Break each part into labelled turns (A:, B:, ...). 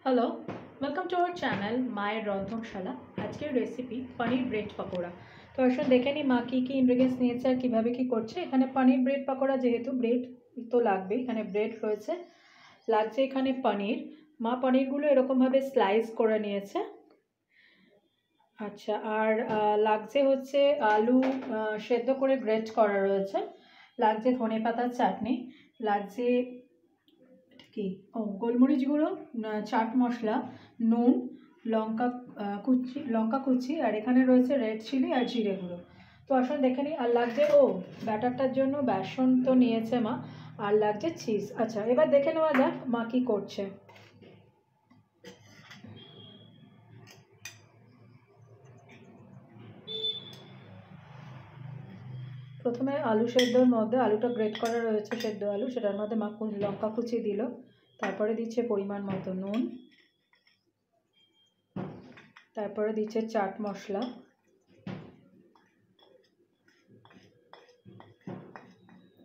A: Hello, welcome to our channel মায়ের রন্ধনশালা। আজকের recipe পনির bread pakora. তো আসলে দেখে নিই মা কী কী ইনগ্রিডিয়েন্টস নিয়েছে আর কীভাবে কী করছে। এখানে পনির ব্রেড পকোড়া, যেহেতু ব্রেড তো লাগবেই, এখানে ব্রেড রয়েছে, লাগছে এখানে পনির। মা পনিরগুলো এরকমভাবে স্লাইস করে নিয়েছে। আচ্ছা, আর লাগছে হচ্ছে আলু সেদ্ধ করে গ্রেট করা রয়েছে, লাগছে ধনেপাতার চাটনি, লাগছে কি গোলমরিচ গুঁড়ো, চাট মশলা, নুন, লঙ্কা কুচি, আর এখানে রয়েছে রেড চিলি আর জিরে গুঁড়ো। তো আসলে দেখে নিই। আর লাগছে ব্যাটারটার জন্য বেসন তো নিয়েছে মা, আর লাগছে চিজ। আচ্ছা, এবার দেখে নেওয়া যাক মা কী করছে। প্রথমে আলু সেদ্ধর মধ্যে, আলুটা গ্রেট করা রয়েছে সেদ্ধ আলু, সেটার মধ্যে মা লঙ্কা কুচি দিল, তারপরে দিচ্ছে পরিমাণ মতো নুন, তারপরে দিচ্ছে চাট মশলা,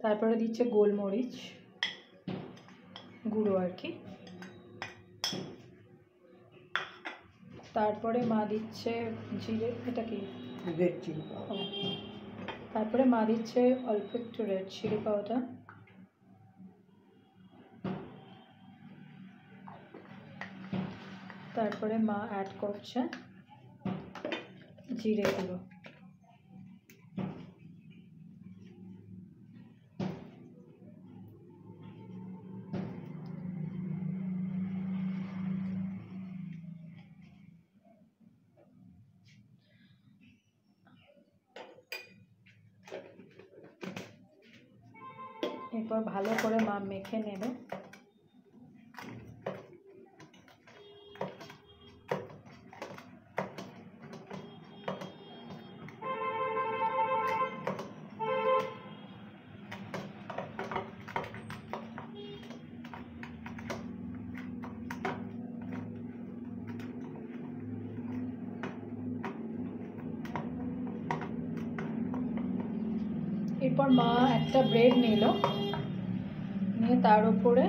A: তারপরে দিচ্ছে গোলমরিচ গুঁড়ো আর কি, তারপরে মা দিচ্ছে জিরে, এটা কি রেড চিলি পাউডার, তারপরে মা দিচ্ছে অল্প একটু রেড চিলি পাউডার, তারপরে মা অ্যাড করছে জিরে গুঁড়ো। এরপর ভালো করে মা মেখে নেবে। এরপর মা একটা ব্রেড নিল, নিয়ে তার উপরে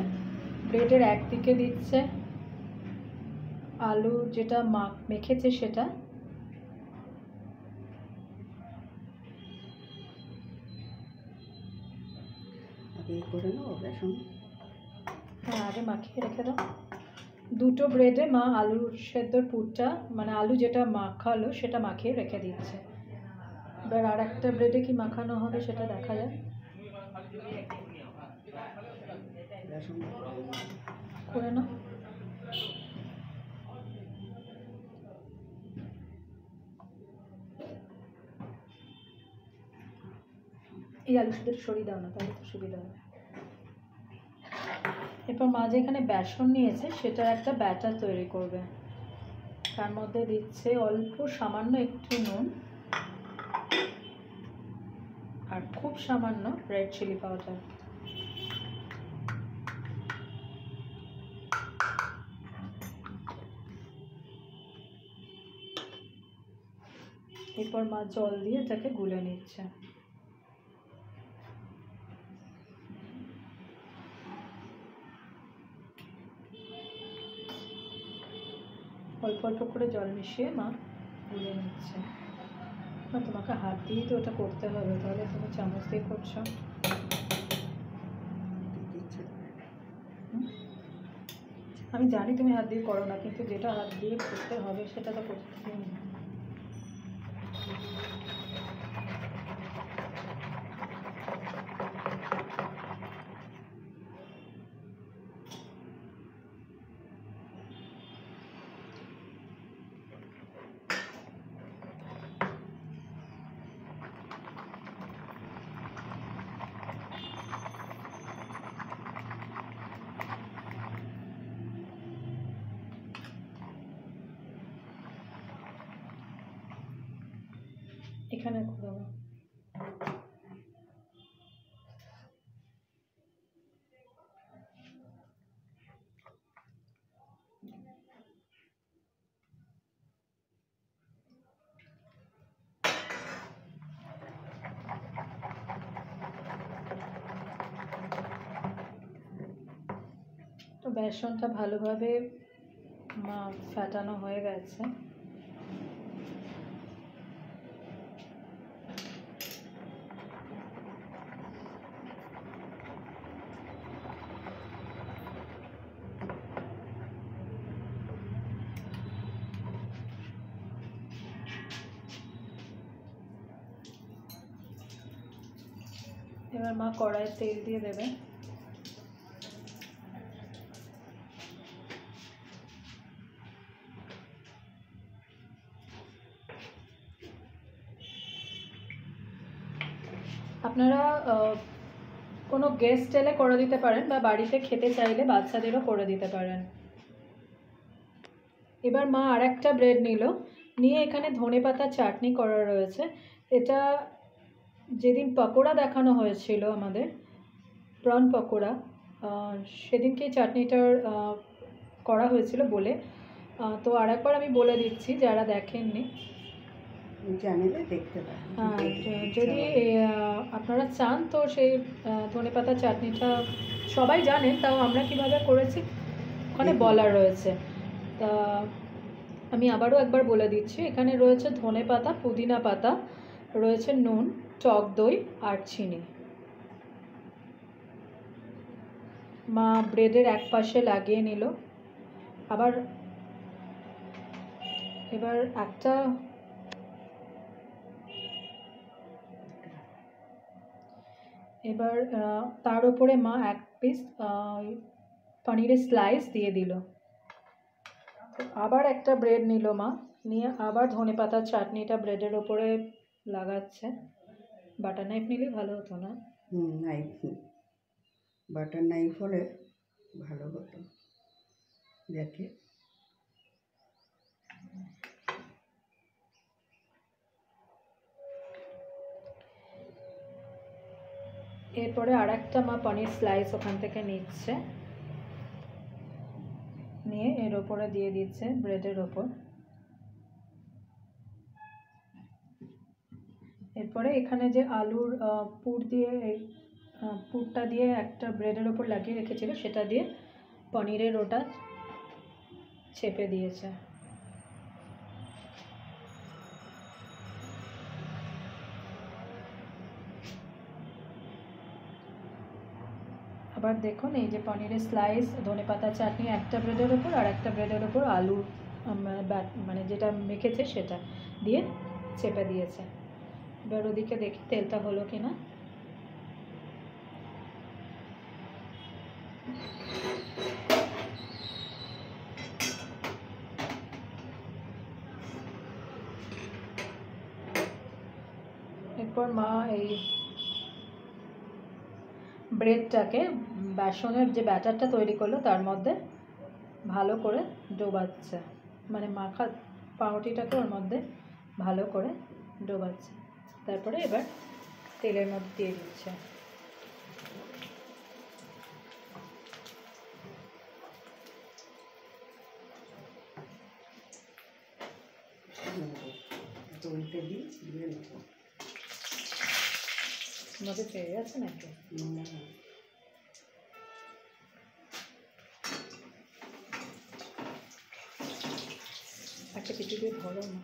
A: ব্রেডের একদিকে দিচ্ছে আলু যেটা মা মেখেছে সেটা, হ্যাঁ আগে মাখিয়ে রেখে দাও। দুটো ব্রেডে মা আলুর সেদ্ধর পুরটা, মানে আলু যেটা মাখালো সেটা মাখিয়ে রেখে দিচ্ছে। এবার আর একটা ব্রেডে কি মাখানো হবে সেটা দেখা যায়। করে নাও। এই আলু সেদ্ধ সরিয়ে দাও না, তাহলে তো সুবিধা হবে। এরপর মা যেখানে বেসন নিয়েছে সেটার একটা ব্যাটার তৈরি করবে। তার মধ্যে দিচ্ছে অল্প সামান্য একটু নুন, আর খুব সামান্য রেড চিলি পাউডার। এরপর মা জল দিয়ে এটাকে গুলে নিচ্ছে। অল্প অল্প করে জল মিশিয়ে মা গুলে নিচ্ছে। তোমাকে হাত দিয়েই তো ওটা করতে হবে, তাহলে তুমি চামচ দিয়ে করছো। আমি জানি তুমি হাত দিয়ে করো না, কিন্তু যেটা হাত দিয়ে করতে হবে সেটা তো করতেই না। এখানে করো। তো বেসনটা ভালোভাবে মা ফাটানো হয়ে গেছে। এবার মা কড়াইয়ে তেল দিয়ে দেবে। আপনারা কোনো গেস্ট এলে করে দিতে পারেন, বা বাড়িতে খেতে চাইলে বাচ্চাদেরও করে দিতে পারেন। এবার মা আর একটা ব্রেড নিল, নিয়ে এখানে ধনেপাতা চাটনি করা রয়েছে। এটা যেদিন পকোড়া দেখানো হয়েছিল আমাদের, প্রন পকোড়া, সেদিনকে চাটনিটার করা হয়েছিল বলে। তো আরেকবার আমি বলে দিচ্ছি যারা দেখেননি,
B: চ্যানেলে দেখতে পারেন।
A: যদি আপনারা চান তো সেই ধনেপাতা চাটনিটা সবাই জানেন, তাও আমরা কীভাবে করেছি ওখানে বলা রয়েছে। তা আমি আবারও একবার বলে দিচ্ছি, এখানে রয়েছে ধনেপাতা, পুদিনা পাতা, রয়েছে নুন, টক দই আর চিনি। মা ব্রেডের এক পাশে লাগিয়ে নিল। আবার এবার তার উপরে মা এক পিস পনিরের স্লাইস দিয়ে দিল। আবার একটা ব্রেড নিল মা, নিয়ে আবার ধনেপাতার চাটনিটা ব্রেডের ওপরে লাগাচ্ছে। বাটার নাইফ নিলে ভালো হতো না?
B: নাইফ, বাটার নাইফ হলে ভালো হতো। দেখে
A: এরপরে আর একটা মা পনির স্লাইস ওখান থেকে নিচ্ছে, নিয়ে এর ওপরে দিয়ে দিচ্ছে ব্রেডের ওপর। এরপরে এখানে যে আলুর পুরটা দিয়ে একটা ব্রেডের ওপর লাগিয়ে রেখেছিল, সেটা দিয়ে পনিরের ওটা চেপে দিয়েছে। আবার দেখুন এই যে পনিরের স্লাইস, ধনেপাতা চাটনি একটা ব্রেডের ওপর, আর একটা ব্রেডের ওপর আলু মানে যেটা মেখেছে সেটা দিয়ে চেপে দিয়েছে। এবার ওদিকে দেখি তেলটা হলো কিনা। এরপর মা এই ব্রেডটাকে বেসনের যে ব্যাটারটা তৈরি করলো তার মধ্যে ভালো করে ডোবাচ্ছে, মানে মাখা পাউরুটিটাকে ওর মধ্যে ভালো করে ডোবাচ্ছে। তারপরে এবার তেলের মধ্যে দিয়ে দিচ্ছে। মধ্যে পেয়ে যাচ্ছে নাকি? একটা কিছু দিয়ে ধরো না।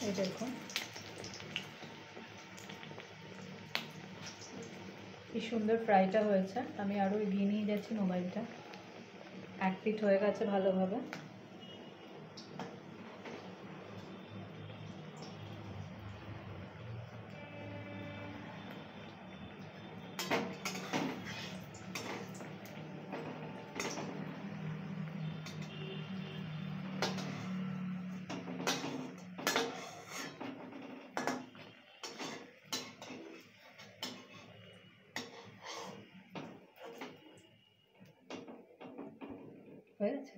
A: এই দেখুন কি সুন্দর ফ্রাইটা হয়েছে। আমি আরও এগিয়ে নিয়ে যাচ্ছি মোবাইলটা, এক পিঠ হয়ে গেছে ভালোভাবে। হয়েছে?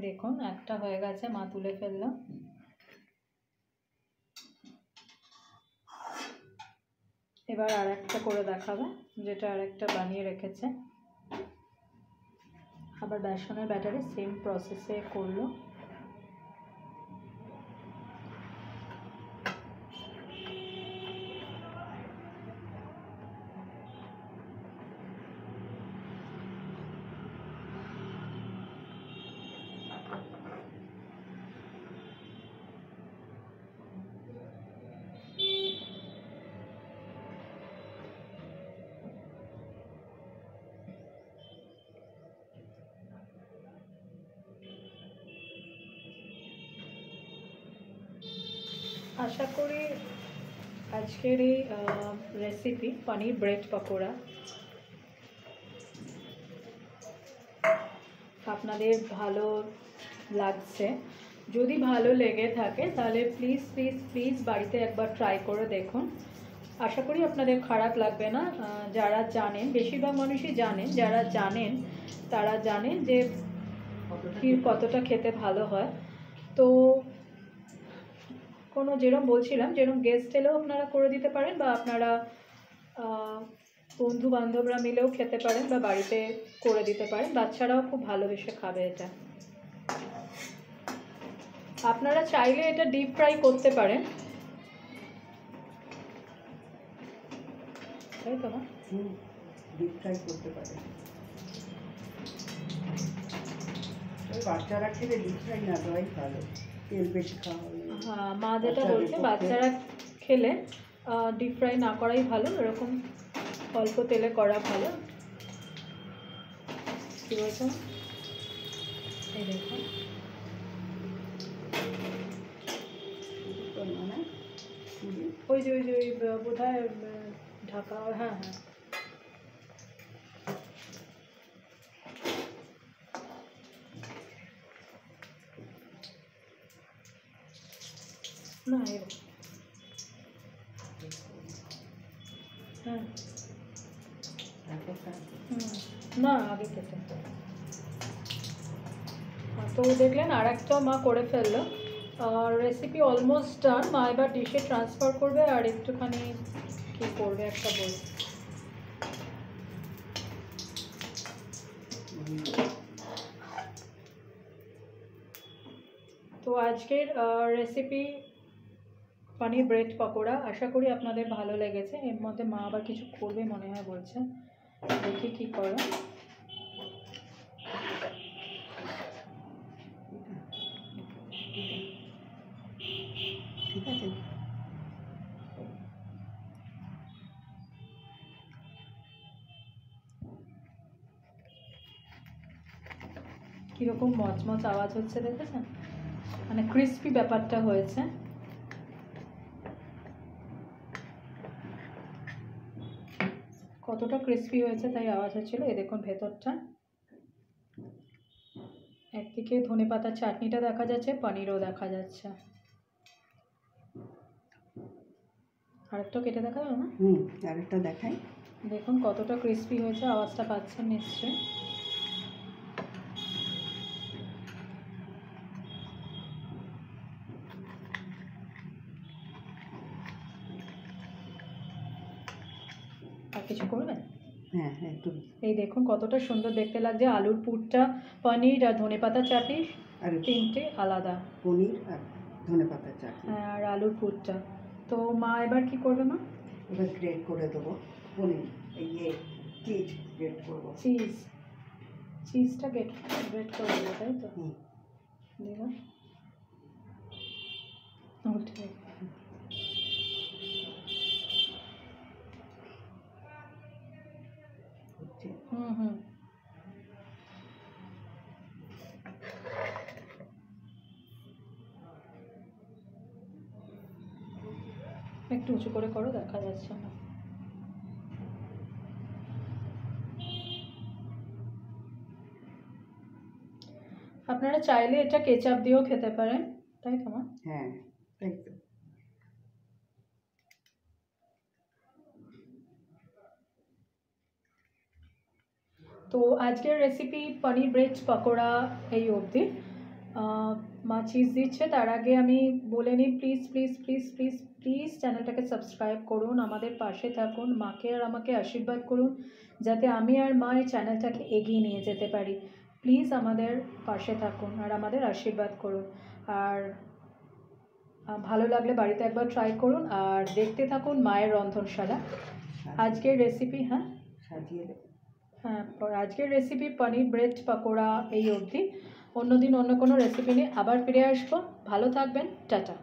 A: দেখুন একটা হয়ে গেছে, মা তুলে ফেললাম। এবার আর একটা করে দেখাবো, যেটা আর একটা বানিয়ে রেখেছে। আবার বেসনের ব্যাটারে সেম প্রসেসে করলো। আশা করি আজকের এই রেসিপি পনির ব্রেড পকোড়া আপনাদের ভালো লাগছে। যদি ভালো লেগে থাকে তাহলে প্লিজ প্লিজ প্লিজ বাড়িতে একবার ট্রাই করে দেখুন। আশা করি আপনাদের খারাপ লাগবে না। যারা জানেন, বেশিরভাগ মানুষই জানেন, যারা জানেন তারা জানেন যে কতটা খেতে ভালো হয়। তো কোনো যেরকম বলছিলাম, যেরকম গেস্ট এলেও আপনারা করে দিতে পারেন, বা আপনারা বন্ধু বান্ধবরা মিলেও খেতে পারেন, বা বাড়িতে করে দিতে পারেন। বাচ্চারাও খুব ভালোবেসে খাবে এটা। আপনারা চাইলে এটা ডিপ ফ্রাই করতে পারেন, তাই তো না?
B: ডিপ ফ্রাই করতে পারেন। বাচ্চারা খেলে ডিপ ফ্রাই না দেওয়াই ভালো, তেল বেশি খাওয়া হবে।
A: হ্যাঁ, মা যেটা বলছে বাচ্চারা খেলে ডিপ ফ্রাই না করাই ভালো, এরকম অল্প তেলে করা ভালো। কি বলছো? এই দেখুন, ওই যে ওই বোধ হয় ঢাকা। হ্যাঁ হ্যাঁ, না এরকম। হ্যাঁ না, আগে খেতে। তো দেখলেন আর একটা মা করে ফেললো। Recipe almost done. মা এবার ডিশে ট্রান্সফার করবে আর একটুখানি কী করবে একটা বই। তো আজকের রেসিপি পনির ব্রেড পকোড়া আশা করি আপনাদের ভালো লেগেছে। এর মধ্যে মা আবার কিছু করবে মনে হয় বলছে, দেখি কী করে।
B: ঠিক আছে,
A: কীরকম মচমচ আওয়াজ হচ্ছে দেখেছেন, মানে ক্রিস্পি ব্যাপারটা হয়েছে। কতটা ক্রিস্পি হয়েছে তাই আওয়াজ হচ্ছিল। এই দেখুন ভেতরটা, একদিকে ধনেপাতার চাটনিটা দেখা যাচ্ছে, পনিরও দেখা যাচ্ছে। আরেকটা কেটে দেখা যাবে না?
B: আরেকটা দেখাই।
A: দেখুন কতটা ক্রিস্পি হয়েছে, আওয়াজটা পাচ্ছেন নিশ্চয়ই। আর কিছু করবেন?
B: হ্যাঁ হ্যাঁ, একটু।
A: এই দেখুন কতটা সুন্দর দেখতে লাগছে। আলুর পুরটা, পনির আর ধনেপাতা চাটনি, আর তিনটে আলাদা,
B: পনির আর ধনেপাতা চাটনি।
A: হ্যাঁ, আর আলুর পুরটা। তো মা এবার কি করবে মা?
B: এবার গ্রেট করে দেবো পনির, চিজ গ্রেট করবো।
A: চিজটা গ্রেট করে দেবো, তাই তো? দেখুন উল্টে একটু উঁচু করে করো, দেখা যাচ্ছে না। আপনারা চাইলে এটা কেচাপ দিয়েও খেতে পারেন, তাই তো মা?
B: হ্যাঁ তাই তো।
A: তো আজকের রেসিপি পনির ব্রেড পকোড়া এই অবধি। মা চিজ দিচ্ছে তার আগে আমি বলে নিই, please please please please please চ্যানেলটাকে সাবস্ক্রাইব করুন, আমাদের পাশে থাকুন, মাকে আর আমাকে আশীর্বাদ করুন যাতে আমি আর মা এই চ্যানেলটাকে এগিয়ে নিয়ে যেতে পারি। প্লিজ আমাদের পাশে থাকুন আর আমাদের আশীর্বাদ করুন। আর ভালো লাগলে বাড়িতে একবার ট্রাই করুন আর দেখতে থাকুন মায়ের রন্ধনশালা। আজকের রেসিপি
B: সাজিয়ে দেবো।
A: হ্যাঁ, আজকের রেসিপি পনির ব্রেড পকোড়া এই অবধি। অন্যদিন অন্য কোনো রেসিপি নিয়ে আবার ফিরে আসবো। ভালো থাকবেন, টাটা।